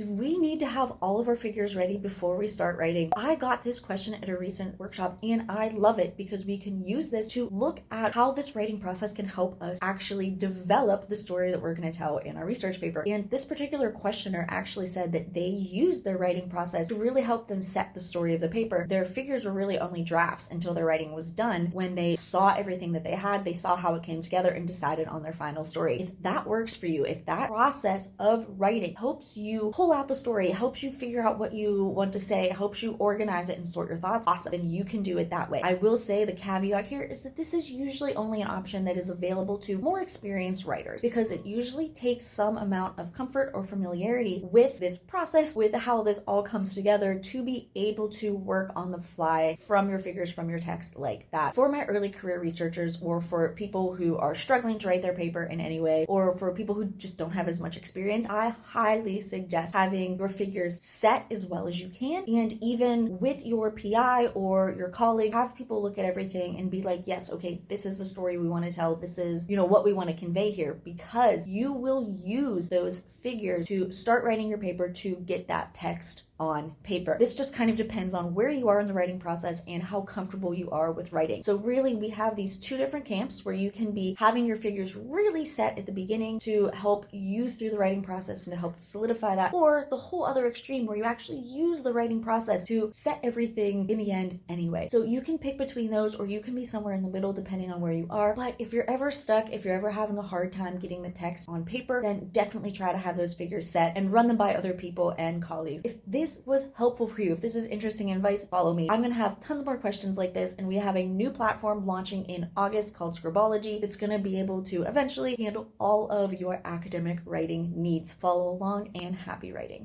Do we need to have all of our figures ready before we start writing? I got this question at a recent workshop and I love it because we can use this to look at how this writing process can help us actually develop the story that we're going to tell in our research paper. And this particular questioner actually said that they used their writing process to really help them set the story of the paper. Their figures were really only drafts until their writing was done. When they saw everything that they had, they saw how it came together and decided on their final story. If that works for you, if that process of writing helps you pull out the story, helps you figure out what you want to say, helps you organize it and sort your thoughts, awesome, then you can do it that way. I will say the caveat here is that this is usually only an option that is available to more experienced writers because it usually takes some amount of comfort or familiarity with this process, with how this all comes together to be able to work on the fly from your figures, from your text like that. For my early career researchers or for people who are struggling to write their paper in any way, or for people who just don't have as much experience, I highly suggest having your figures set as well as you can. And even with your PI or your colleague, have people look at everything and be like, yes, okay, this is the story we want to tell. This is, what we want to convey here, because you will use those figures to start writing your paper to get that text on paper. This just kind of depends on where you are in the writing process and how comfortable you are with writing. So really, we have these two different camps where you can be having your figures really set at the beginning to help you through the writing process and to help solidify that, or the whole other extreme where you actually use the writing process to set everything in the end anyway. So you can pick between those, or you can be somewhere in the middle depending on where you are. But if you're ever stuck, if you're ever having a hard time getting the text on paper, then definitely try to have those figures set and run them by other people and colleagues. If this was helpful for you, if this is interesting advice, follow me. I'm going to have tons more questions like this, and we have a new platform launching in August called Scribology. It's going to be able to eventually handle all of your academic writing needs. Follow along and happy writing.